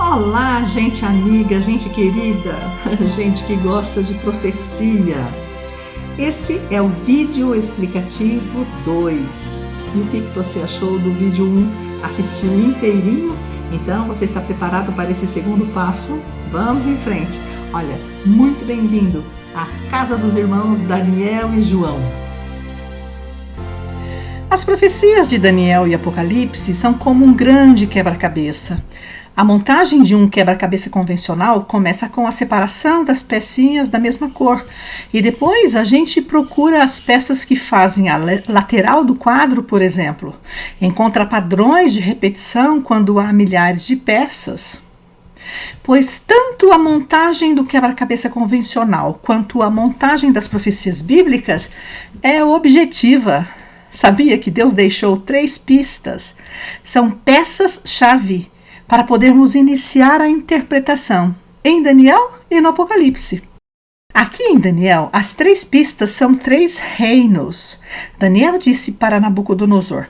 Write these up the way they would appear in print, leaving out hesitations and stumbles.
Olá, gente amiga, gente querida, gente que gosta de profecia. Esse é o vídeo explicativo 2. E o que você achou do vídeo 1? Assistiu inteirinho? Então você está preparado para esse segundo passo? Vamos em frente. Olha, muito bem-vindo à casa dos irmãos Daniel e João. As profecias de Daniel e Apocalipse são como um grande quebra-cabeça. A montagem de um quebra-cabeça convencional começa com a separação das pecinhas da mesma cor e depois a gente procura as peças que fazem a lateral do quadro, por exemplo. Encontra padrões de repetição quando há milhares de peças. Pois tanto a montagem do quebra-cabeça convencional quanto a montagem das profecias bíblicas é objetiva. Sabia que Deus deixou 3 pistas? São peças-chave para podermos iniciar a interpretação em Daniel e no Apocalipse. Aqui em Daniel, as 3 pistas são 3 reinos. Daniel disse para Nabucodonosor: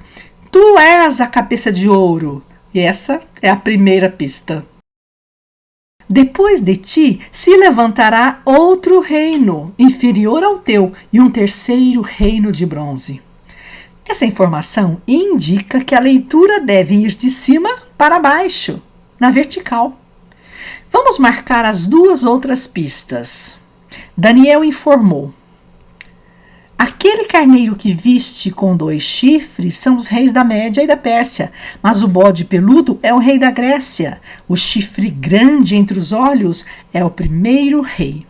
"Tu és a cabeça de ouro." E essa é a primeira pista. Depois de ti se levantará outro reino, inferior ao teu, e um terceiro reino de bronze. Essa informação indica que a leitura deve ir de cima para baixo, na vertical. Vamos marcar as 2 outras pistas. Daniel informou: aquele carneiro que viste com 2 chifres são os reis da Média e da Pérsia, mas o bode peludo é o rei da Grécia. O chifre grande entre os olhos é o primeiro rei.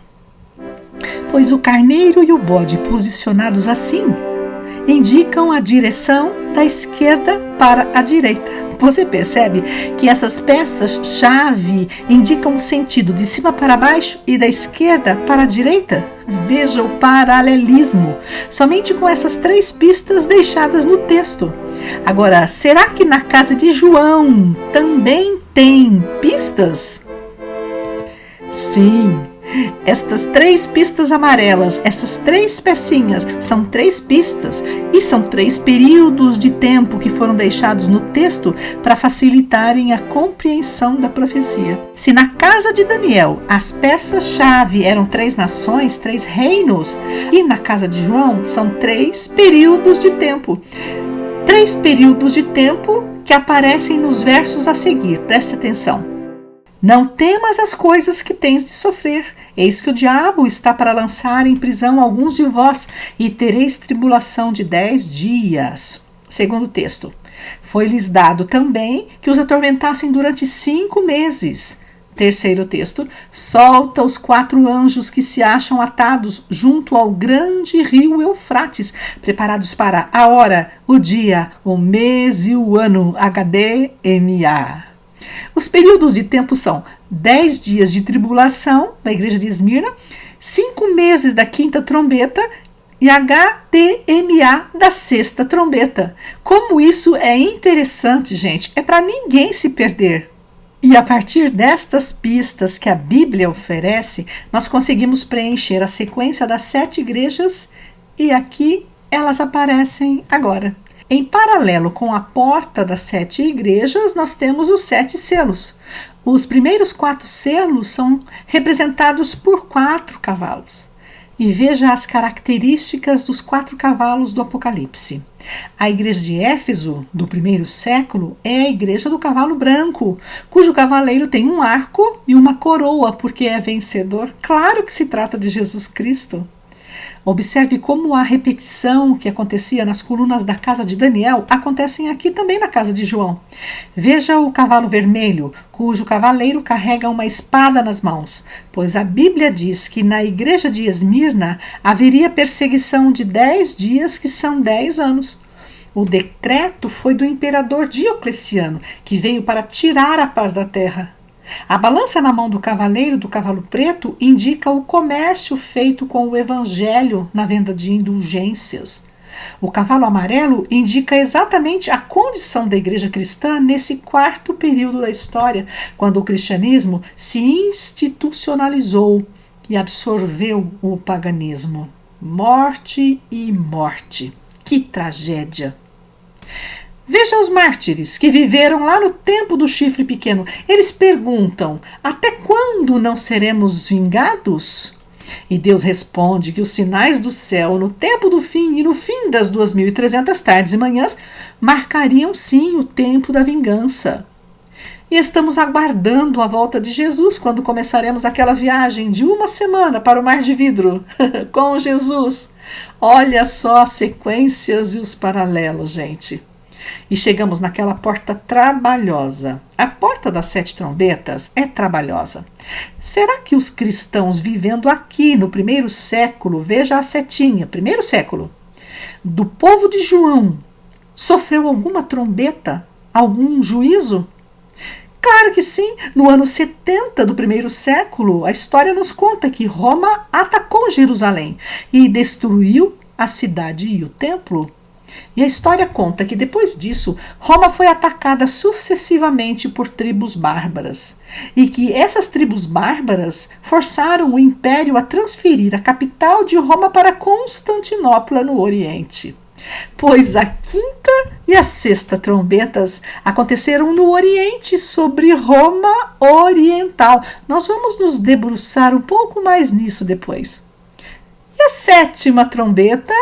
Pois o carneiro e o bode posicionados assim indicam a direção da esquerda para a direita. Você percebe que essas peças-chave indicam o sentido de cima para baixo e da esquerda para a direita? Veja o paralelismo, somente com essas 3 pistas deixadas no texto. Agora, será que na casa de João também tem pistas? Sim. Estas 3 pistas amarelas, essas 3 pecinhas, são 3 pistas e são 3 períodos de tempo que foram deixados no texto para facilitarem a compreensão da profecia. Se na casa de Daniel as peças-chave eram 3 nações, 3 reinos, e na casa de João são 3 períodos de tempo. 3 períodos de tempo que aparecem nos versos a seguir, preste atenção. Não temas as coisas que tens de sofrer. Eis que o diabo está para lançar em prisão alguns de vós, e tereis tribulação de 10 dias. Segundo texto. Foi-lhes dado também que os atormentassem durante 5 meses. Terceiro texto. Solta os 4 anjos que se acham atados junto ao grande rio Eufrates, preparados para a hora, o dia, o mês e o ano. HDMA. Os períodos de tempo são 10 dias de tribulação da igreja de Esmirna, 5 meses da 5ª trombeta e HDMA da 6ª trombeta. Como isso é interessante, gente, é para ninguém se perder. E a partir destas pistas que a Bíblia oferece, nós conseguimos preencher a sequência das 7 igrejas e aqui elas aparecem agora. Em paralelo com a porta das 7 igrejas, nós temos os 7 selos. Os primeiros 4 selos são representados por 4 cavalos. E veja as características dos 4 cavalos do Apocalipse. A igreja de Éfeso, do 1º século, é a igreja do cavalo branco, cujo cavaleiro tem um arco e uma coroa, porque é vencedor. Claro que se trata de Jesus Cristo. Observe como a repetição que acontecia nas colunas da casa de Daniel acontecem aqui também na casa de João. Veja o cavalo vermelho, cujo cavaleiro carrega uma espada nas mãos, pois a Bíblia diz que na igreja de Esmirna haveria perseguição de 10 dias, que são 10 anos. O decreto foi do imperador Diocleciano, que veio para tirar a paz da terra. A balança na mão do cavaleiro do cavalo preto indica o comércio feito com o evangelho na venda de indulgências. O cavalo amarelo indica exatamente a condição da igreja cristã nesse 4º período da história, quando o cristianismo se institucionalizou e absorveu o paganismo. Morte e morte. Que tragédia! Veja os mártires que viveram lá no tempo do chifre pequeno. Eles perguntam: até quando não seremos vingados? E Deus responde que os sinais do céu no tempo do fim e no fim das 2.300 tardes e manhãs marcariam sim o tempo da vingança. E estamos aguardando a volta de Jesus, quando começaremos aquela viagem de uma semana para o Mar de Vidro com Jesus. Olha só as sequências e os paralelos, gente. E chegamos naquela porta trabalhosa. A porta das 7 trombetas é trabalhosa. Será que os cristãos vivendo aqui no primeiro século, veja a setinha, primeiro século, do povo de João, sofreu alguma trombeta, algum juízo? Claro que sim. No ano 70 do primeiro século, a história nos conta que Roma atacou Jerusalém e destruiu a cidade e o templo. E a história conta que depois disso, Roma foi atacada sucessivamente por tribos bárbaras, e que essas tribos bárbaras forçaram o império a transferir a capital de Roma para Constantinopla, no Oriente. Pois a quinta e a sexta trombetas aconteceram no Oriente, sobre Roma Oriental. Nós vamos nos debruçar um pouco mais nisso depois. E a sétima trombeta?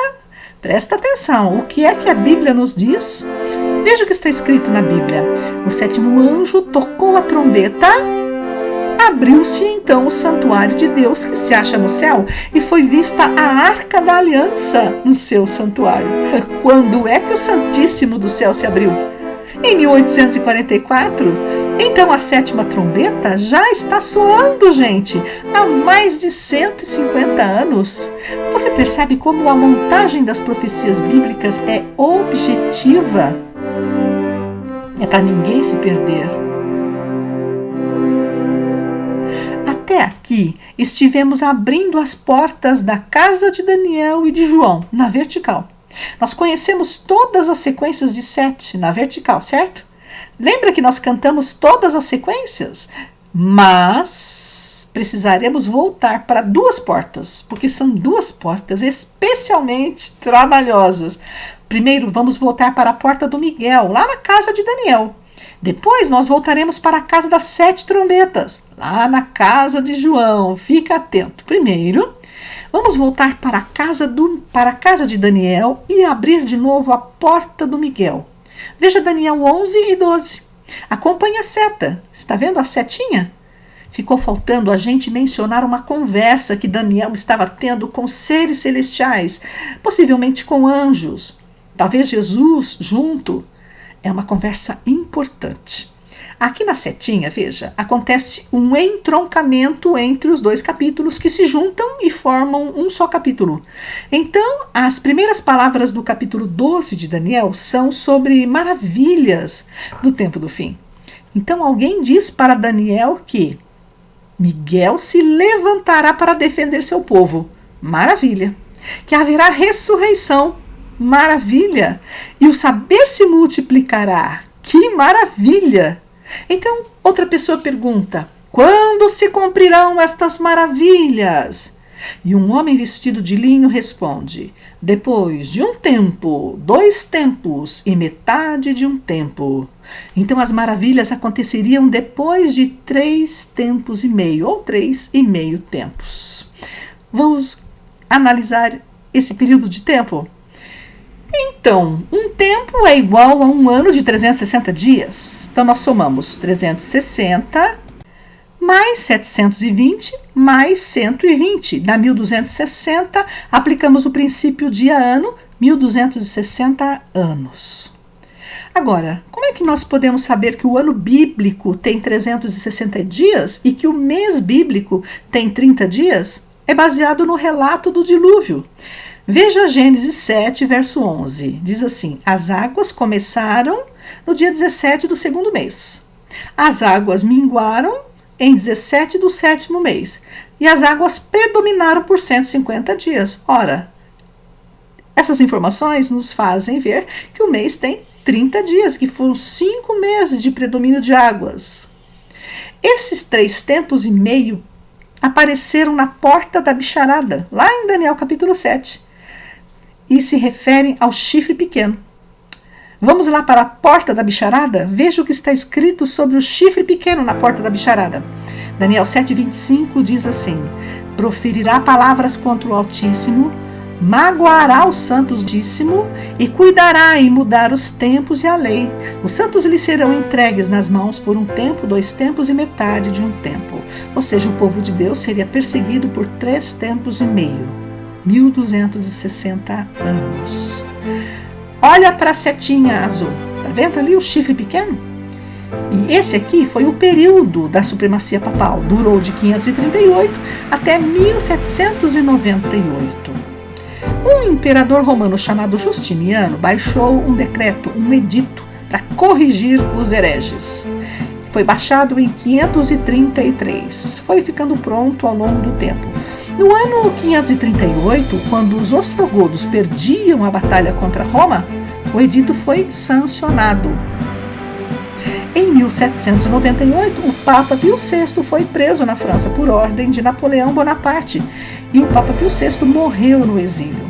Presta atenção, o que é que a Bíblia nos diz? Veja o que está escrito na Bíblia. O sétimo anjo tocou a trombeta, abriu-se então o santuário de Deus que se acha no céu e foi vista a arca da aliança no seu santuário. Quando é que o Santíssimo do céu se abriu? Em 1844. Então a sétima trombeta já está soando, gente, há mais de 150 anos. Você percebe como a montagem das profecias bíblicas é objetiva? É para ninguém se perder. Até aqui estivemos abrindo as portas da casa de Daniel e de João, na vertical. Nós conhecemos todas as sequências de 7 na vertical, certo? Lembra que nós cantamos todas as sequências? Mas precisaremos voltar para 2 portas, porque são 2 portas especialmente trabalhosas. Primeiro, vamos voltar para a porta do Miguel, lá na casa de Daniel. Depois nós voltaremos para a casa das 7 trombetas, lá na casa de João. Fica atento. Primeiro, vamos voltar para a casa de Daniel e abrir de novo a porta do Miguel. Veja Daniel 11 e 12. Acompanhe a seta. Está vendo a setinha? Ficou faltando a gente mencionar uma conversa que Daniel estava tendo com seres celestiais, possivelmente com anjos. Talvez Jesus junto. É uma conversa importante. Aqui na setinha, veja, acontece um entroncamento entre os 2 capítulos que se juntam e formam um só capítulo. Então, as primeiras palavras do capítulo 12 de Daniel são sobre maravilhas do tempo do fim. Então, alguém diz para Daniel que Miguel se levantará para defender seu povo. Maravilha. Que haverá ressurreição. Maravilha. E o saber se multiplicará. Que maravilha. Então, outra pessoa pergunta: quando se cumprirão estas maravilhas? E um homem vestido de linho responde: depois de um tempo, 2 tempos e metade de um tempo. Então as maravilhas aconteceriam depois de 3 tempos e meio, ou 3,5 tempos. Vamos analisar esse período de tempo? Então, um tempo é igual a um ano de 360 dias. Então, nós somamos 360 mais 720 mais 120. Dá 1260. Aplicamos o princípio dia-ano, 1260 anos. Agora, como é que nós podemos saber que o ano bíblico tem 360 dias e que o mês bíblico tem 30 dias? É baseado no relato do dilúvio. Veja Gênesis 7, verso 11. Diz assim: as águas começaram no dia 17 do 2º mês. As águas minguaram em 17 do 7º mês. E as águas predominaram por 150 dias. Ora, essas informações nos fazem ver que o mês tem 30 dias, que foram 5 meses de predomínio de águas. Esses 3 tempos e meio apareceram na porta da bicharada, lá em Daniel capítulo 7. E se referem ao chifre pequeno. Vamos lá para a porta da bicharada? Veja o que está escrito sobre o chifre pequeno na porta da bicharada. Daniel 7,25 diz assim: proferirá palavras contra o Altíssimo, magoará os santos Altíssimo e cuidará em mudar os tempos e a lei. Os santos lhe serão entregues nas mãos por um tempo, 2 tempos e metade de um tempo. Ou seja, o povo de Deus seria perseguido por 3 tempos e meio, 1260 anos. Olha para a setinha azul. Está vendo ali o chifre pequeno? E esse aqui foi o período da supremacia papal. Durou de 538 até 1798. Um imperador romano chamado Justiniano baixou um decreto, um edito, para corrigir os hereges. Foi baixado em 533. Foi ficando pronto ao longo do tempo. No ano 538, quando os ostrogodos perdiam a batalha contra Roma, o edito foi sancionado. Em 1798, o Papa Pio VI foi preso na França por ordem de Napoleão Bonaparte e o Papa Pio VI morreu no exílio.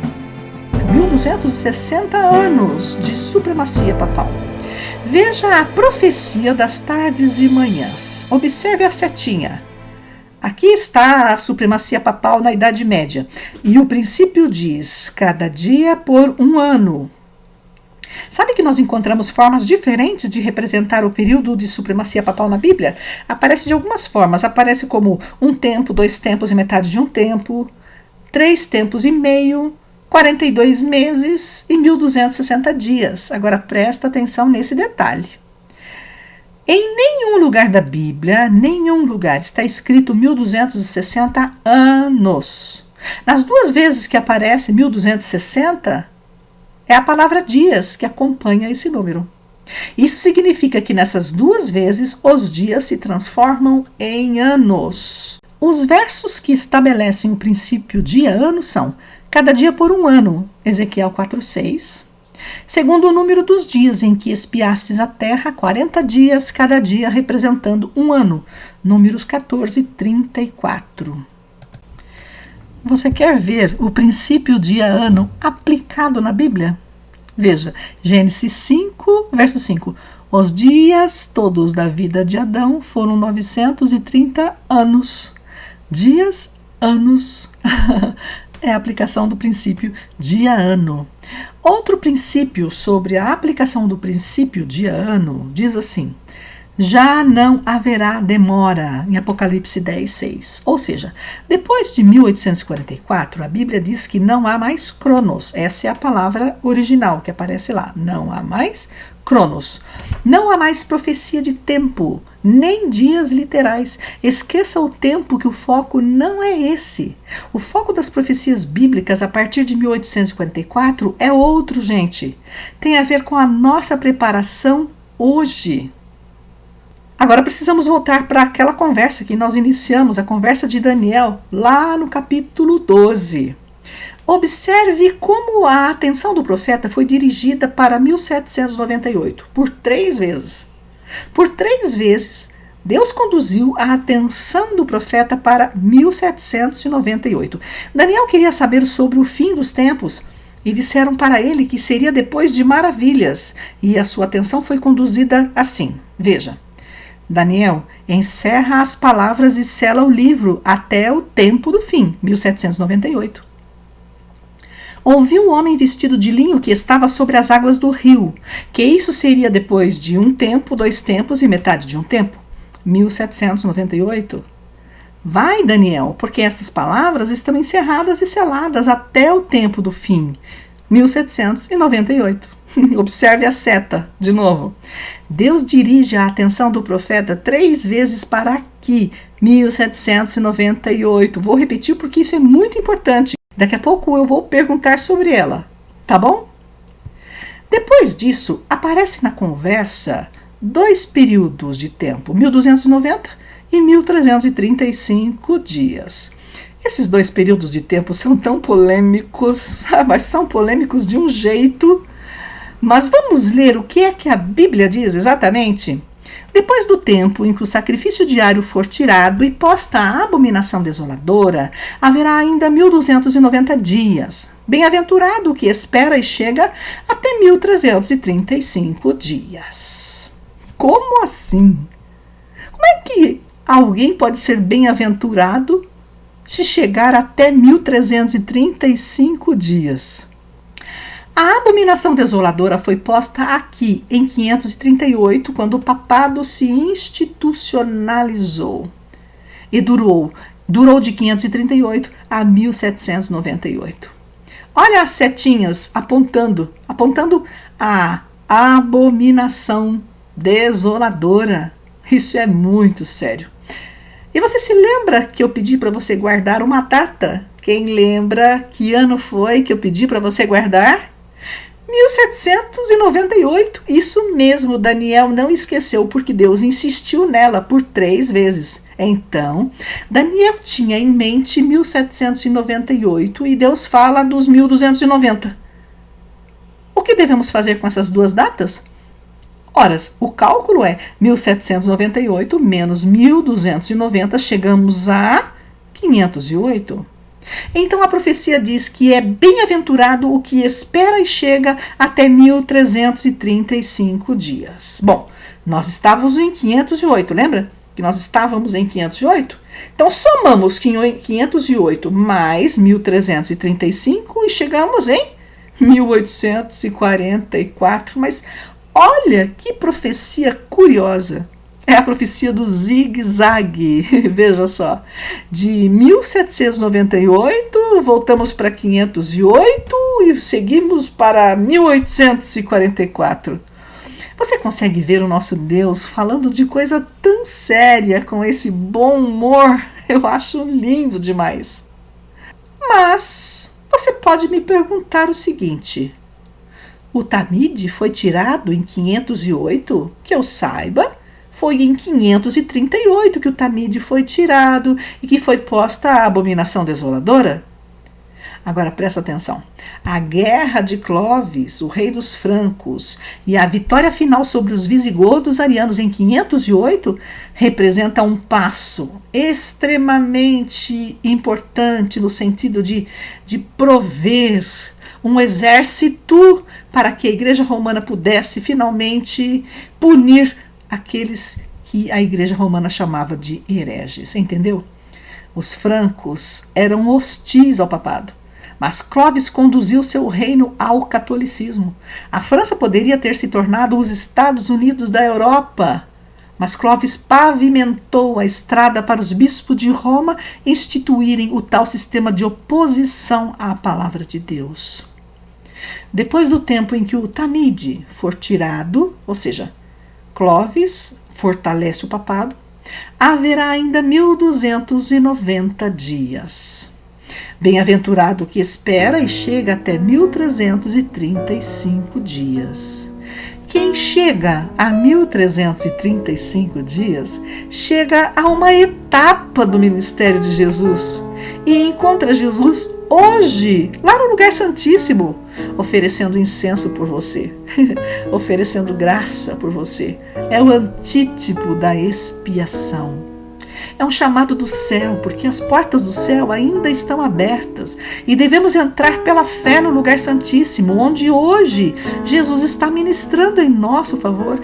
1260 anos de supremacia papal. Veja a profecia das tardes e manhãs. Observe a setinha. Aqui está a supremacia papal na Idade Média. E o princípio diz: cada dia por um ano. Sabe que nós encontramos formas diferentes de representar o período de supremacia papal na Bíblia? Aparece de algumas formas. Aparece como 1 tempo, 2 tempos e metade de um tempo, 3 tempos e meio, 42 meses e 1260 dias. Agora presta atenção nesse detalhe. Em nenhum lugar da Bíblia, nenhum lugar está escrito 1260 anos. Nas 2 vezes que aparece 1260, é a palavra dias que acompanha esse número. Isso significa que nessas 2 vezes os dias se transformam em anos. Os versos que estabelecem o princípio dia-ano são: cada dia por um ano, Ezequiel 4:6. Segundo o número dos dias em que espiastes a terra, 40 dias, cada dia representando um ano, Números 14:34. Você quer ver o princípio dia-ano aplicado na Bíblia? Veja, Gênesis 5, verso 5. Os dias todos da vida de Adão foram 930 anos. Dias, anos. É a aplicação do princípio dia-ano. Outro princípio sobre a aplicação do princípio dia-ano diz assim: já não haverá demora, em Apocalipse 10:6. Ou seja, depois de 1844, a Bíblia diz que não há mais cronos. Essa é a palavra original que aparece lá. Não há mais cronos. Não há mais profecia de tempo, nem dias literais. Esqueça o tempo, que o foco não é esse. O foco das profecias bíblicas a partir de 1844 é outro, gente. Tem a ver com a nossa preparação hoje. Agora precisamos voltar para aquela conversa que nós iniciamos, a conversa de Daniel, lá no capítulo 12. Observe como a atenção do profeta foi dirigida para 1798, por 3 vezes. Por 3 vezes, Deus conduziu a atenção do profeta para 1798. Daniel queria saber sobre o fim dos tempos e disseram para ele que seria depois de maravilhas, e a sua atenção foi conduzida assim. Veja. Daniel encerra as palavras e sela o livro até o tempo do fim, 1798. Ouvi um homem vestido de linho que estava sobre as águas do rio, que isso seria depois de 1 tempo, 2 tempos e metade de um tempo, 1798. Vai, Daniel, porque estas palavras estão encerradas e seladas até o tempo do fim, 1798. Observe a seta, de novo. Deus dirige a atenção do profeta 3 vezes para aqui, 1798. Vou repetir porque isso é muito importante. Daqui a pouco eu vou perguntar sobre ela, tá bom? Depois disso, aparece na conversa 2 períodos de tempo, 1290 e 1335 dias. Esses 2 períodos de tempo são tão polêmicos, mas são polêmicos de um jeito. Mas vamos ler o que é que a Bíblia diz exatamente? Depois do tempo em que o sacrifício diário for tirado e posta a abominação desoladora, haverá ainda 1290 dias. Bem-aventurado o que espera e chega até 1335 dias. Como assim? Como é que alguém pode ser bem-aventurado se chegar até 1335 dias? A abominação desoladora foi posta aqui em 538, quando o papado se institucionalizou. E durou de 538 a 1798. Olha as setinhas apontando a abominação desoladora. Isso é muito sério. E você se lembra que eu pedi para você guardar uma data? Quem lembra que ano foi que eu pedi para você guardar? 1798, isso mesmo, Daniel não esqueceu, porque Deus insistiu nela por 3 vezes. Então, Daniel tinha em mente 1798 e Deus fala dos 1290. O que devemos fazer com essas duas datas? Ora, o cálculo é 1798 menos 1290, chegamos a 508. Então a profecia diz que é bem-aventurado o que espera e chega até 1335 dias. Bom, nós estávamos em 508, lembra? Que nós estávamos em 508? Então somamos 508 mais 1335 e chegamos em 1844. Mas olha que profecia curiosa. É a profecia do zigue-zague, veja só. De 1798, voltamos para 508 e seguimos para 1844. Você consegue ver o nosso Deus falando de coisa tão séria, com esse bom humor? Eu acho lindo demais. Mas você pode me perguntar o seguinte: o Tamide foi tirado em 508? Que eu saiba, foi em 538 que o Tamide foi tirado e que foi posta a abominação desoladora. Agora presta atenção. A guerra de Clovis, o rei dos francos, e a vitória final sobre os visigodos arianos em 508 representa um passo extremamente importante no sentido de prover um exército para que a Igreja Romana pudesse finalmente punir aqueles que a Igreja Romana chamava de hereges, entendeu? Os francos eram hostis ao papado, mas Clovis conduziu seu reino ao catolicismo. A França poderia ter se tornado os Estados Unidos da Europa, mas Clovis pavimentou a estrada para os bispos de Roma instituírem o tal sistema de oposição à palavra de Deus. Depois do tempo em que o Tamide for tirado, ou seja, Clovis fortalece o papado, haverá ainda 1290 dias. Bem-aventurado que espera e chega até 1335 dias. Quem chega a 1335 dias chega a uma etapa do ministério de Jesus e encontra Jesus hoje, lá no lugar santíssimo, oferecendo incenso por você, oferecendo graça por você. É o antítipo da expiação. É um chamado do céu, porque as portas do céu ainda estão abertas e devemos entrar pela fé no lugar santíssimo, onde hoje Jesus está ministrando em nosso favor.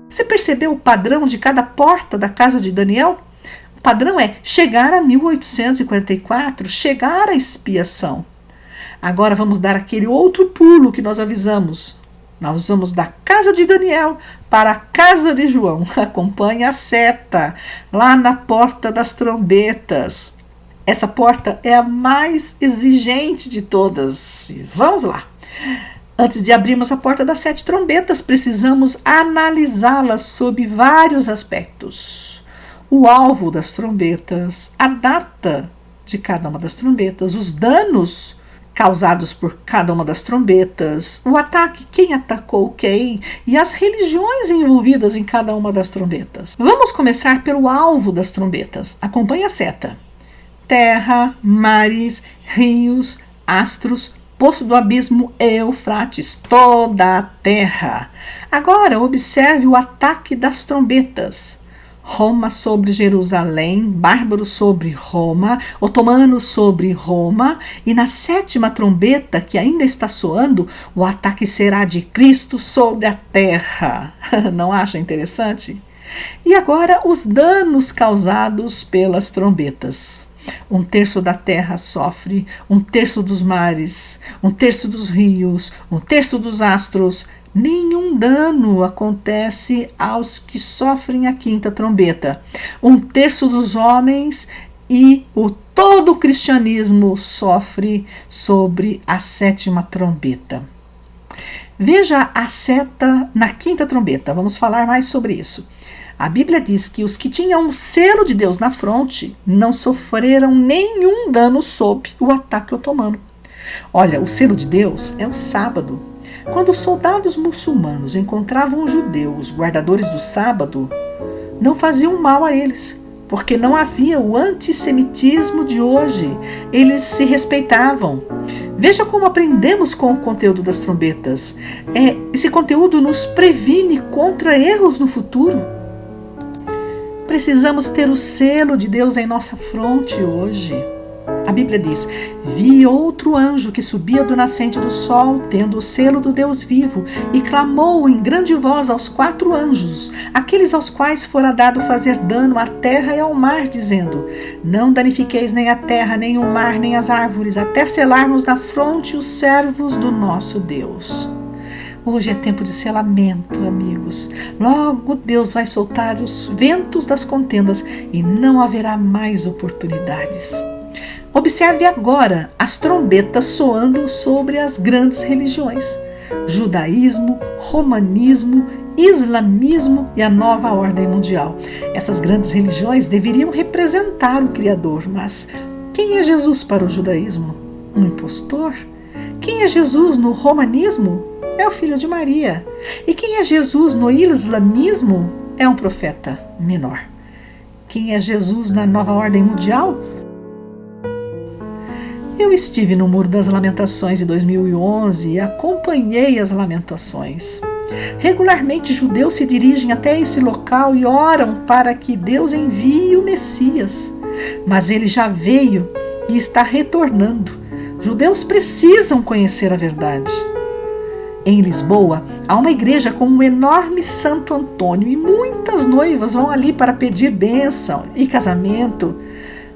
Você percebeu o padrão de cada porta da casa de Daniel? O padrão é chegar a 1844, chegar à expiação. Agora vamos dar aquele outro pulo que nós avisamos. Nós vamos da casa de Daniel para a casa de João. Acompanhe a seta lá na porta das trombetas. Essa porta é a mais exigente de todas. Vamos lá. Antes de abrirmos a porta das 7 trombetas, precisamos analisá-la sob vários aspectos. O alvo das trombetas, a data de cada uma das trombetas, os danos causados por cada uma das trombetas, o ataque, quem atacou quem e as religiões envolvidas em cada uma das trombetas. Vamos começar pelo alvo das trombetas. Acompanhe a seta. Terra, mares, rios, astros, poço do abismo Eufrates, toda a terra. Agora observe o ataque das trombetas. Roma sobre Jerusalém, bárbaros sobre Roma, otomanos sobre Roma, e na 7ª trombeta, que ainda está soando, o ataque será de Cristo sobre a terra. Não acha interessante? E agora os danos causados pelas trombetas. 1/3 da terra sofre, 1/3 dos mares, 1/3 dos rios, 1/3 dos astros. Nenhum dano acontece aos que sofrem a 5ª trombeta. 1/3 dos homens e todo o cristianismo sofre sobre a 7ª trombeta. Veja a seta na 5ª trombeta. Vamos falar mais sobre isso. A Bíblia diz que os que tinham o selo de Deus na fronte não sofreram nenhum dano sob o ataque otomano. Olha, o selo de Deus é o sábado. Quando os soldados muçulmanos encontravam os judeus, guardadores do sábado, não faziam mal a eles, porque não havia o antissemitismo de hoje. Eles se respeitavam. Veja como aprendemos com o conteúdo das trombetas. Esse conteúdo nos previne contra erros no futuro. Precisamos ter o selo de Deus em nossa fronte hoje. A Bíblia diz: vi outro anjo que subia do nascente do sol, tendo o selo do Deus vivo, e clamou em grande voz aos 4 anjos, aqueles aos quais fora dado fazer dano à terra e ao mar, dizendo: não danifiqueis nem a terra, nem o mar, nem as árvores, até selarmos na fronte os servos do nosso Deus. Hoje é tempo de selamento, amigos. Logo Deus vai soltar os ventos das contendas e não haverá mais oportunidades. Observe agora as trombetas soando sobre as grandes religiões: judaísmo, romanismo, islamismo e a nova ordem mundial. Essas grandes religiões deveriam representar o Criador, mas quem é Jesus para o judaísmo? Um impostor? Quem é Jesus no romanismo? É o filho de Maria. E quem é Jesus no islamismo? É um profeta menor. Quem é Jesus na nova ordem mundial? Eu estive no Muro das Lamentações em 2011 e acompanhei as lamentações. Regularmente, judeus se dirigem até esse local e oram para que Deus envie o Messias. Mas ele já veio e está retornando. Judeus precisam conhecer a verdade. Em Lisboa, há uma igreja com um enorme Santo Antônio e muitas noivas vão ali para pedir bênção e casamento.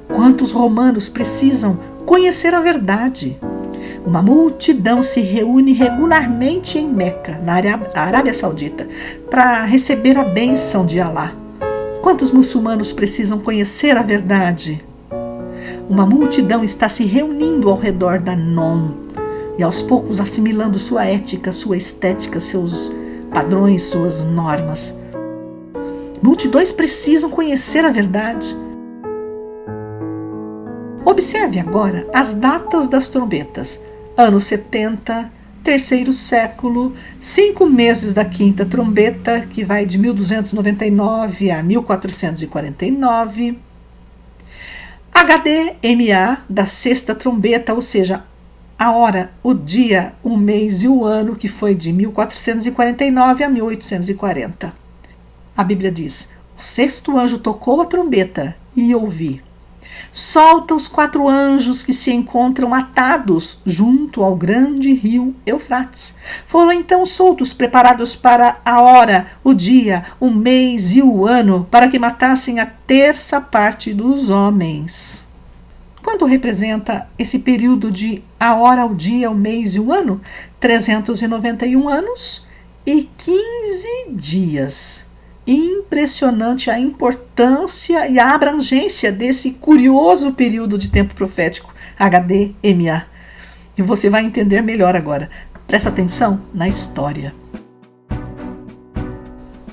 Quantos romanos precisam conhecer a verdade? Uma multidão se reúne regularmente em Meca, na Arábia Saudita, para receber a bênção de Alá. Quantos muçulmanos precisam conhecer a verdade? Uma multidão está se reunindo ao redor da Nom, e aos poucos assimilando sua ética, sua estética, seus padrões, suas normas. Multidões precisam conhecer a verdade. Observe agora as datas das trombetas. Ano 70, 3º século, 5 meses da 5ª trombeta, que vai de 1299 a 1449. HDMA da 6ª trombeta, ou seja, a hora, o dia, o mês e o ano, que foi de 1449 a 1840. A Bíblia diz: o 6º anjo tocou a trombeta e ouvi: solta os 4 anjos que se encontram atados junto ao grande rio Eufrates. Foram então soltos, preparados para a hora, o dia, o mês e o ano, para que matassem a 1/3 parte dos homens. Quanto representa esse período de a hora, o dia, o mês e o ano? 391 anos e 15 dias. Impressionante a importância e a abrangência desse curioso período de tempo profético, HDMA. E você vai entender melhor agora. Presta atenção na história.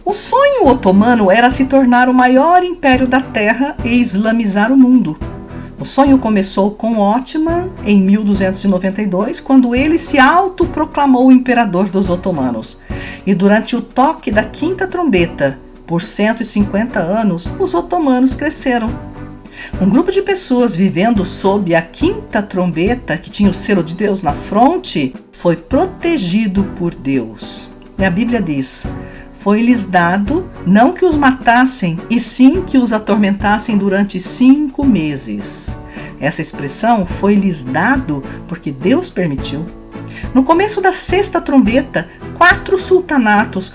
O sonho otomano era se tornar o maior império da Terra e islamizar o mundo. O sonho começou com Otman em 1292, quando ele se autoproclamou o imperador dos otomanos. E durante o toque da 5ª trombeta, por 150 anos, os otomanos cresceram. Um grupo de pessoas vivendo sob a quinta trombeta, que tinha o selo de Deus na fronte, foi protegido por Deus. E a Bíblia diz: foi-lhes dado não que os matassem, e sim que os atormentassem durante 5 meses. Essa expressão foi-lhes dado porque Deus permitiu. No começo da sexta trombeta, 4 sultanatos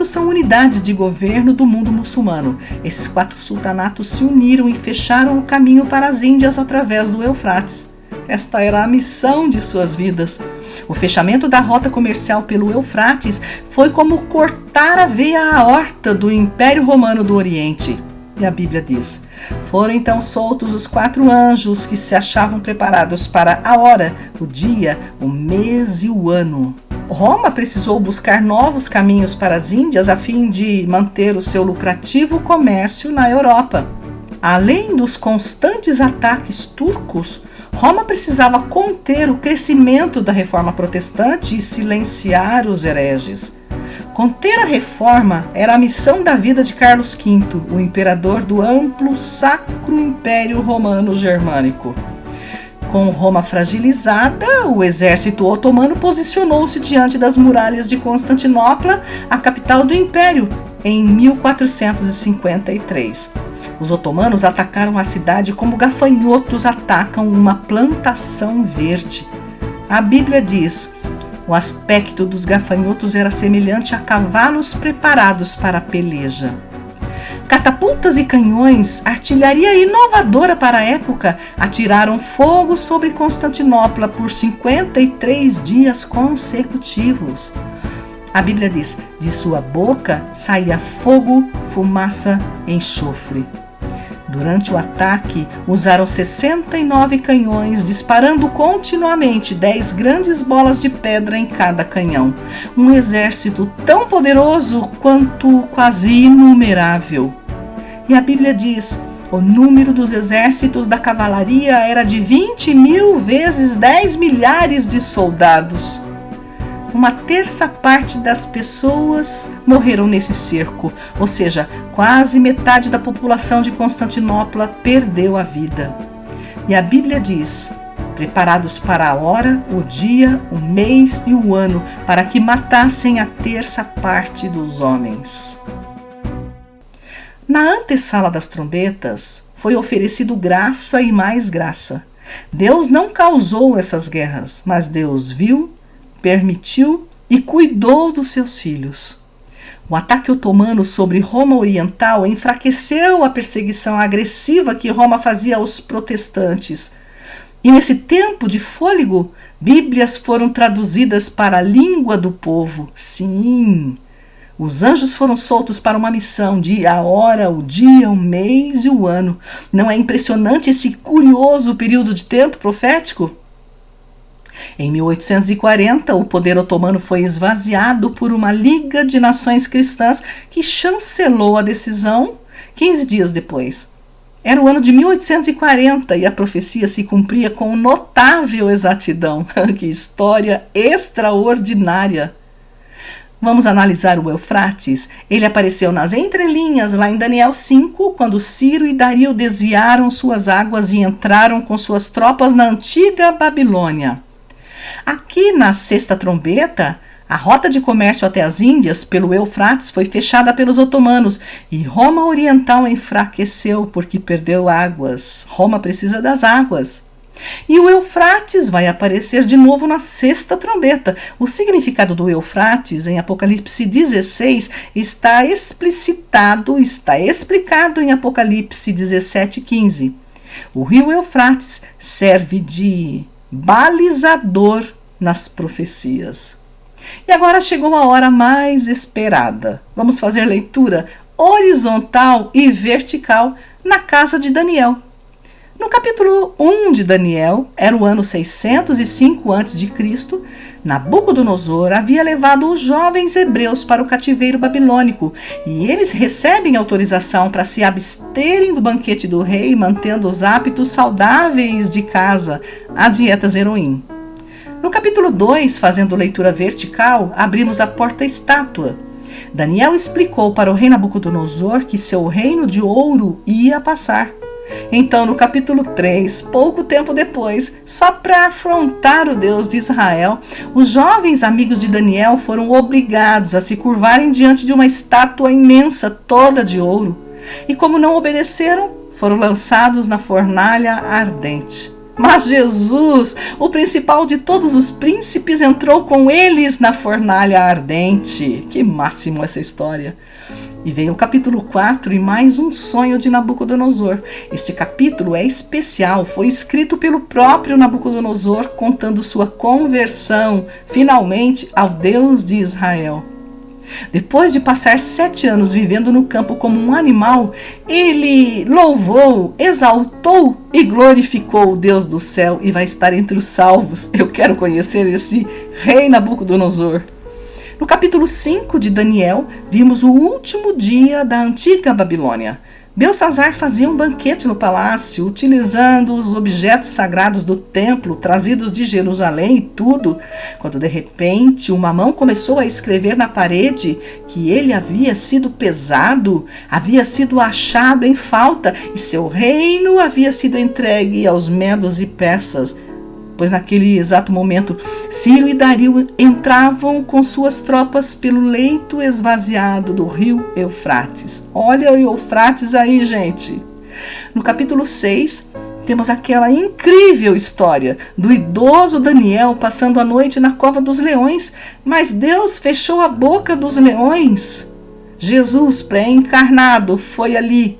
são unidades de governo do mundo muçulmano. Esses 4 sultanatos se uniram e fecharam o caminho para as Índias através do Eufrates. Esta era a missão de suas vidas. O fechamento da rota comercial pelo Eufrates foi como cortar a veia aorta do Império Romano do Oriente. E a Bíblia diz: foram então soltos os 4 anjos que se achavam preparados para a hora, o dia, o mês e o ano. Roma precisou buscar novos caminhos para as Índias a fim de manter o seu lucrativo comércio na Europa. Além dos constantes ataques turcos, Roma precisava conter o crescimento da reforma protestante e silenciar os hereges. Conter a reforma era a missão da vida de Carlos V, o imperador do amplo Sacro Império Romano Germânico. Com Roma fragilizada, o exército otomano posicionou-se diante das muralhas de Constantinopla, a capital do império, em 1453. Os otomanos atacaram a cidade como gafanhotos atacam uma plantação verde. A Bíblia diz: o aspecto dos gafanhotos era semelhante a cavalos preparados para a peleja. Catapultas e canhões, artilharia inovadora para a época, atiraram fogo sobre Constantinopla por 53 dias consecutivos. A Bíblia diz: de sua boca saía fogo, fumaça, enxofre. Durante o ataque, usaram 69 canhões, disparando continuamente 10 grandes bolas de pedra em cada canhão. Um exército tão poderoso quanto quase inumerável. E a Bíblia diz: o número dos exércitos da cavalaria era de 20.000 vezes 10 milhares de soldados. 1/3 das pessoas morreram nesse cerco, ou seja, quase metade da população de Constantinopla perdeu a vida. E a Bíblia diz: preparados para a hora, o dia, o mês e o ano, para que matassem a 1/3 dos homens. Na antessala das trombetas, foi oferecido graça e mais graça. Deus não causou essas guerras, mas Deus viu, permitiu e cuidou dos seus filhos. O ataque otomano sobre Roma Oriental enfraqueceu a perseguição agressiva que Roma fazia aos protestantes. E nesse tempo de fôlego, Bíblias foram traduzidas para a língua do povo. Sim, os anjos foram soltos para uma missão de a hora, o dia, o mês e o ano. Não é impressionante esse curioso período de tempo profético? Em 1840, o poder otomano foi esvaziado por uma liga de nações cristãs que chancelou a decisão 15 dias depois. Era o ano de 1840 e a profecia se cumpria com notável exatidão. Que história extraordinária! Vamos analisar o Eufrates. Ele apareceu nas entrelinhas lá em Daniel 5, quando Ciro e Dario desviaram suas águas e entraram com suas tropas na antiga Babilônia. Aqui na sexta trombeta, a rota de comércio até as Índias pelo Eufrates foi fechada pelos otomanos e Roma Oriental enfraqueceu porque perdeu águas. Roma precisa das águas. E o Eufrates vai aparecer de novo na sexta trombeta. O significado do Eufrates em Apocalipse 16 está explicado em Apocalipse 17:15. O rio Eufrates serve de balizador nas profecias. E agora chegou a hora mais esperada. Vamos fazer leitura horizontal e vertical na casa de Daniel. No capítulo 1 de Daniel, era o ano 605 a.C., Nabucodonosor havia levado os jovens hebreus para o cativeiro babilônico e eles recebem autorização para se absterem do banquete do rei, mantendo os hábitos saudáveis de casa, a dieta Zeroim. No capítulo 2, fazendo leitura vertical, abrimos a porta-estátua. Daniel explicou para o rei Nabucodonosor que seu reino de ouro ia passar. Então, no capítulo 3, pouco tempo depois, só para afrontar o Deus de Israel, os jovens amigos de Daniel foram obrigados a se curvarem diante de uma estátua imensa, toda de ouro. E como não obedeceram, foram lançados na fornalha ardente. Mas Jesus, o principal de todos os príncipes, entrou com eles na fornalha ardente. Que máximo essa história! E vem o capítulo 4 e mais um sonho de Nabucodonosor. Este capítulo é especial, foi escrito pelo próprio Nabucodonosor, contando sua conversão, finalmente, ao Deus de Israel. Depois de passar 7 anos vivendo no campo como um animal, ele louvou, exaltou e glorificou o Deus do céu e vai estar entre os salvos. Eu quero conhecer esse rei Nabucodonosor. No capítulo 5 de Daniel, vimos o último dia da antiga Babilônia. Belsazar fazia um banquete no palácio, utilizando os objetos sagrados do templo, trazidos de Jerusalém e tudo, quando de repente uma mão começou a escrever na parede que ele havia sido pesado, havia sido achado em falta e seu reino havia sido entregue aos medos e persas. Pois naquele exato momento, Ciro e Dario entravam com suas tropas pelo leito esvaziado do rio Eufrates. Olha o Eufrates aí, gente. No capítulo 6, temos aquela incrível história do idoso Daniel passando a noite na cova dos leões, mas Deus fechou a boca dos leões. Jesus, pré-encarnado, foi ali.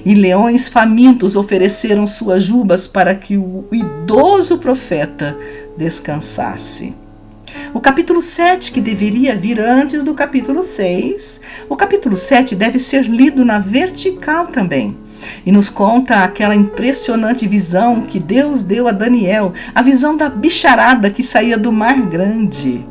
E leões famintos ofereceram suas jubas para que o idoso profeta descansasse. O capítulo 7, que deveria vir antes do capítulo 6, o capítulo 7 deve ser lido na vertical também. E nos conta aquela impressionante visão que Deus deu a Daniel, a visão da bicharada que saía do mar grande.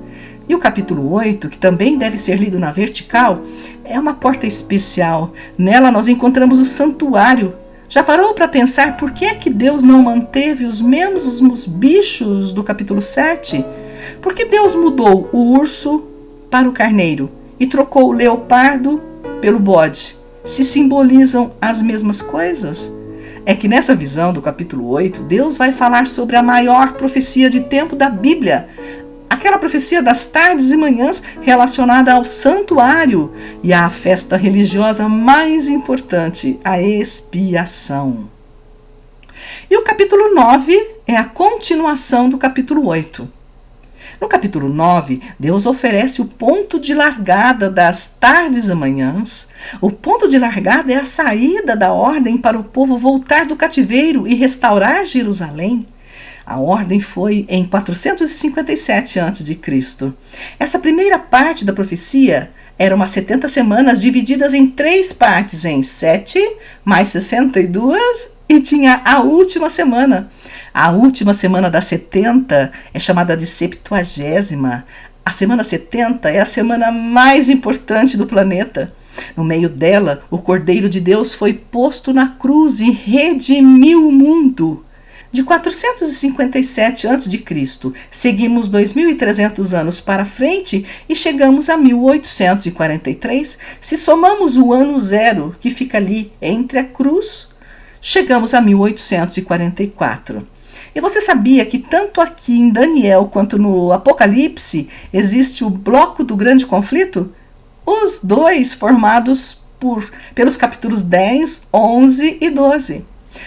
E o capítulo 8, que também deve ser lido na vertical, é uma porta especial. Nela nós encontramos o santuário. Já parou para pensar por que é que Deus não manteve os mesmos bichos do capítulo 7? Por que Deus mudou o urso para o carneiro e trocou o leopardo pelo bode? Se simbolizam as mesmas coisas? É que nessa visão do capítulo 8, Deus vai falar sobre a maior profecia de tempo da Bíblia, aquela profecia das tardes e manhãs relacionada ao santuário e à festa religiosa mais importante, a expiação. E o capítulo 9 é a continuação do capítulo 8. No capítulo 9, Deus oferece o ponto de largada das tardes e manhãs. O ponto de largada é a saída da ordem para o povo voltar do cativeiro e restaurar Jerusalém. A ordem foi em 457 a.C. Essa primeira parte da profecia eram umas 70 semanas divididas em 3 partes, em 7 mais 62, e tinha a última semana. A última semana das 70 é chamada de Septuagésima. A semana 70 é a semana mais importante do planeta. No meio dela, o Cordeiro de Deus foi posto na cruz e redimiu o mundo. De 457 a.C., seguimos 2.300 anos para frente e chegamos a 1843. Se somamos o ano zero, que fica ali entre a cruz, chegamos a 1844. E você sabia que tanto aqui em Daniel quanto no Apocalipse existe o bloco do grande conflito? Os dois formados pelos capítulos 10, 11 e 12.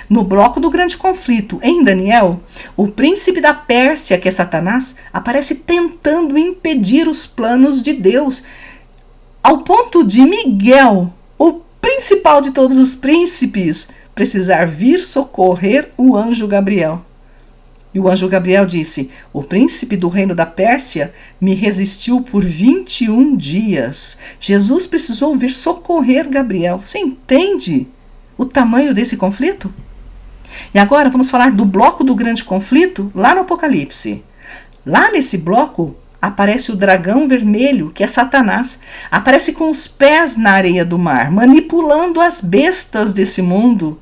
No bloco do grande conflito, em Daniel, o príncipe da Pérsia, que é Satanás, aparece tentando impedir os planos de Deus, ao ponto de Miguel, o principal de todos os príncipes, precisar vir socorrer o anjo Gabriel. E o anjo Gabriel disse: o príncipe do reino da Pérsia me resistiu por 21 dias. Jesus precisou vir socorrer Gabriel. Você entende o tamanho desse conflito? E agora vamos falar do bloco do grande conflito lá no Apocalipse. Lá nesse bloco aparece o dragão vermelho, que é Satanás. Aparece com os pés na areia do mar, manipulando as bestas desse mundo.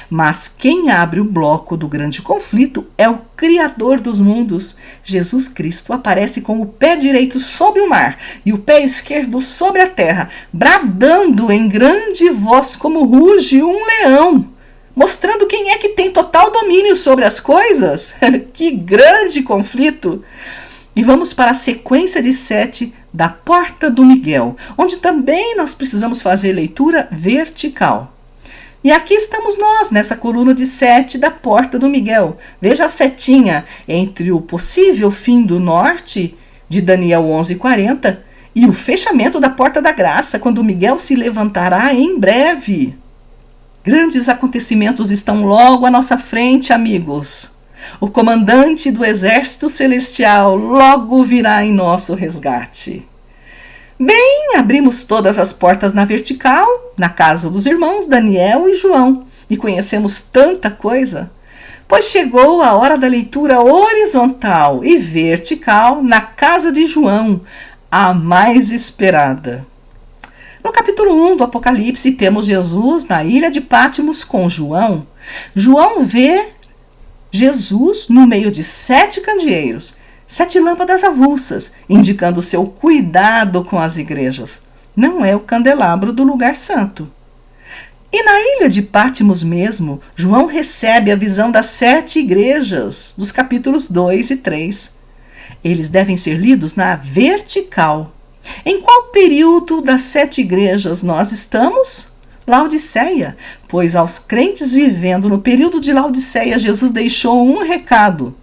Mas quem abre o bloco do grande conflito é o Criador dos mundos. Jesus Cristo aparece com o pé direito sobre o mar e o pé esquerdo sobre a terra, bradando em grande voz como ruge um leão. mostrando quem é que tem total domínio sobre as coisas. Que grande conflito! E vamos para a sequência de 7 da Porta do Miguel, onde também nós precisamos fazer leitura vertical. E aqui estamos nós, nessa coluna de 7 da Porta do Miguel. Veja a setinha entre o possível fim do norte, de Daniel 11:40, e o fechamento da Porta da Graça, quando Miguel se levantará em breve. Grandes acontecimentos estão logo à nossa frente, amigos. O comandante do exército celestial logo virá em nosso resgate. Bem, abrimos todas as portas na vertical, na casa dos irmãos Daniel e João, e conhecemos tanta coisa, pois chegou a hora da leitura horizontal e vertical na casa de João, a mais esperada. No capítulo 1 do Apocalipse, temos Jesus na ilha de Patmos com João. João vê Jesus no meio de 7 candeeiros, 7 lâmpadas avulsas, indicando seu cuidado com as igrejas. Não é o candelabro do lugar santo. E na ilha de Patmos mesmo, João recebe a visão das 7 igrejas, dos capítulos 2 e 3. Eles devem ser lidos na vertical. Em qual período das 7 igrejas nós estamos? Laodiceia, pois aos crentes vivendo no período de Laodiceia, Jesus deixou um recado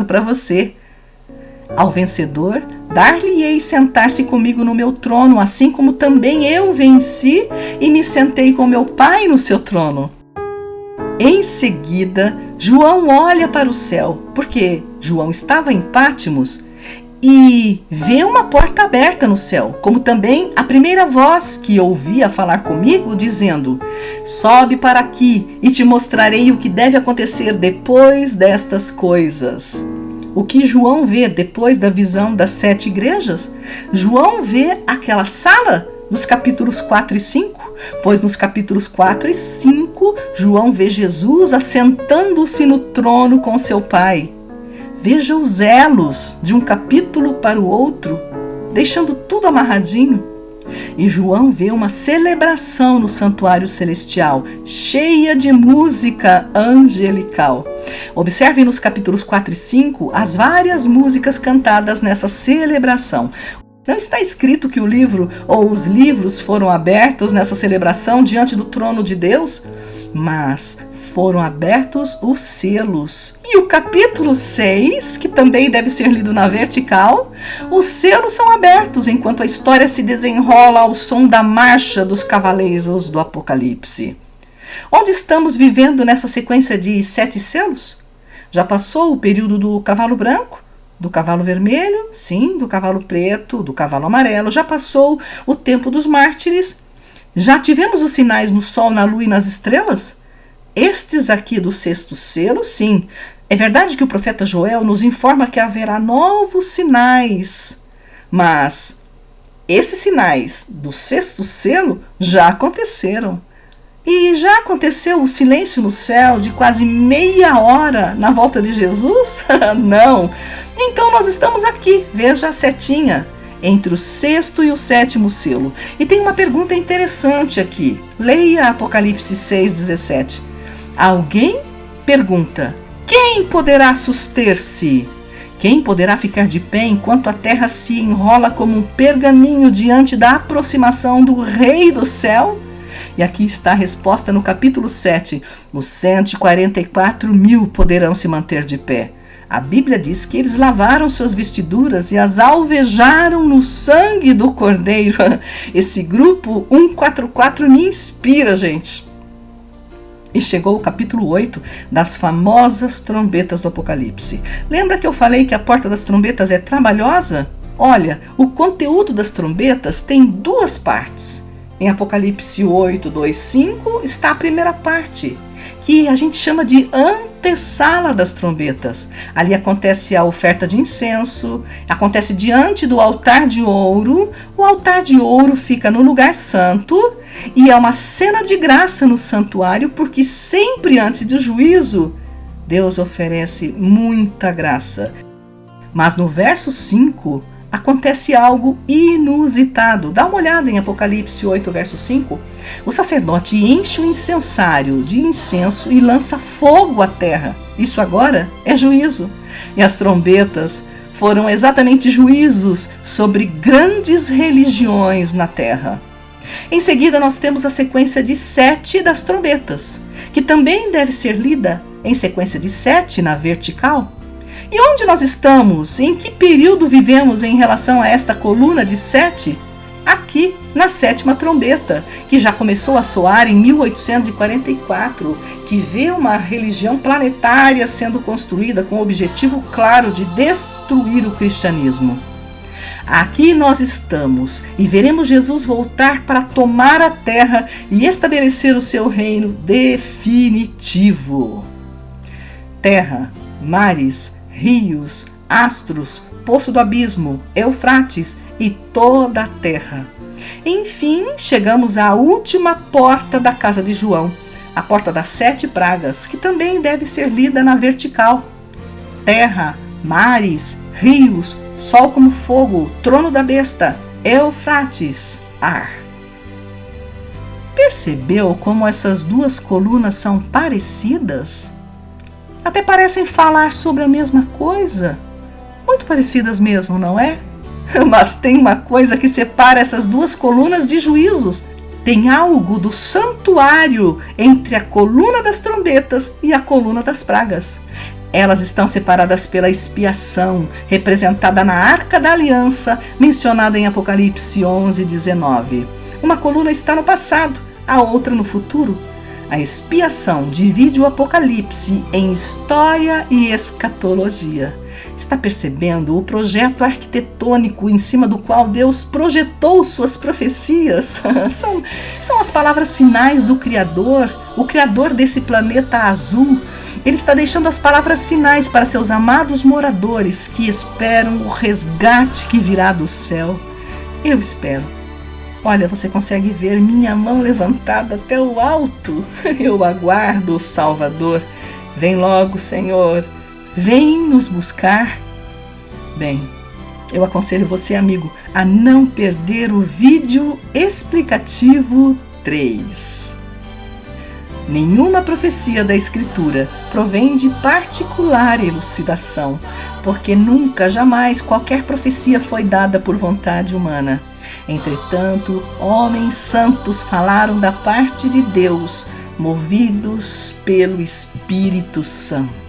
para você. Ao vencedor, dar-lhe-ei sentar-se comigo no meu trono, assim como também eu venci e me sentei com meu Pai no seu trono. Em seguida, João olha para o céu, porque João estava em Patmos, e vê uma porta aberta no céu, como também a primeira voz que ouvia falar comigo, dizendo: sobe para aqui e te mostrarei o que deve acontecer depois destas coisas. O que João vê depois da visão das 7 igrejas? João vê aquela sala dos capítulos 4 e 5, pois nos capítulos 4 e 5, João vê Jesus assentando-se no trono com seu Pai. Veja os elos de um capítulo para o outro, deixando tudo amarradinho. E João vê uma celebração no santuário celestial, cheia de música angelical. Observe nos capítulos 4 e 5 as várias músicas cantadas nessa celebração. Não está escrito que o livro ou os livros foram abertos nessa celebração diante do trono de Deus, mas foram abertos os selos. E o capítulo 6, que também deve ser lido na vertical, os selos são abertos enquanto a história se desenrola ao som da marcha dos cavaleiros do Apocalipse. Onde estamos vivendo nessa sequência de 7 selos? Já passou o período do cavalo branco, do cavalo vermelho, sim, do cavalo preto, do cavalo amarelo. Já passou o tempo dos mártires. Já tivemos os sinais no sol, na lua e nas estrelas? Estes aqui do 6º selo, sim. É verdade que o profeta Joel nos informa que haverá novos sinais, mas esses sinais do 6º selo já aconteceram. E já aconteceu o silêncio no céu de quase meia hora na volta de Jesus? Não. Então nós estamos aqui, veja a setinha, entre o 6º e o 7º selo. E tem uma pergunta interessante aqui. Leia Apocalipse 6:17. Alguém pergunta: quem poderá suster-se? Quem poderá ficar de pé enquanto a terra se enrola como um pergaminho diante da aproximação do Rei do Céu? E aqui está a resposta no capítulo 7. Os 144.000 poderão se manter de pé. A Bíblia diz que eles lavaram suas vestiduras e as alvejaram no sangue do Cordeiro. Esse grupo 144 me inspira, gente. E chegou o capítulo 8 das famosas trombetas do Apocalipse. Lembra que eu falei que a porta das trombetas é trabalhosa? Olha, o conteúdo das trombetas tem 2 partes. Em Apocalipse 8, 2, 5 está a primeira parte, que a gente chama de antessala das trombetas. Ali acontece a oferta de incenso, acontece diante do altar de ouro. O altar de ouro fica no lugar santo e é uma cena de graça no santuário, porque sempre antes do juízo, Deus oferece muita graça. Mas no verso 5, acontece algo inusitado. Dá uma olhada em Apocalipse 8, verso 5. O sacerdote enche o incensário de incenso e lança fogo à terra. Isso agora é juízo. E as trombetas foram exatamente juízos sobre grandes religiões na terra. Em seguida, nós temos a sequência de 7 das trombetas, que também deve ser lida em sequência de 7 na vertical. E onde nós estamos? Em que período vivemos em relação a esta coluna de 7? Aqui, na 7ª trombeta, que já começou a soar em 1844, que vê uma religião planetária sendo construída com o objetivo claro de destruir o cristianismo. Aqui nós estamos e veremos Jesus voltar para tomar a terra e estabelecer o seu reino definitivo. Terra, mares, rios, astros, poço do abismo, Eufrates e toda a terra. Enfim, chegamos à última porta da casa de João, a porta das 7 pragas, que também deve ser lida na vertical. Terra, mares, rios, sol como fogo, trono da besta, Eufrates, ar. Percebeu como essas duas colunas são parecidas? Até parecem falar sobre a mesma coisa. Muito parecidas mesmo, não é? Mas tem uma coisa que separa essas duas colunas de juízos. Tem algo do santuário entre a coluna das trombetas e a coluna das pragas. Elas estão separadas pela expiação, representada na Arca da Aliança, mencionada em Apocalipse 11, 19. Uma coluna está no passado, a outra no futuro. A expiação divide o Apocalipse em história e escatologia. Está percebendo o projeto arquitetônico em cima do qual Deus projetou suas profecias? São as palavras finais do Criador, o Criador desse planeta azul. Ele está deixando as palavras finais para seus amados moradores que esperam o resgate que virá do céu. Eu espero. Olha, você consegue ver minha mão levantada até o alto? Eu aguardo o Salvador. Vem logo, Senhor. Vem nos buscar. Bem, eu aconselho você, amigo, a não perder o vídeo explicativo 3. Nenhuma profecia da Escritura provém de particular elucidação, porque nunca, jamais, qualquer profecia foi dada por vontade humana. Entretanto, homens santos falaram da parte de Deus, movidos pelo Espírito Santo.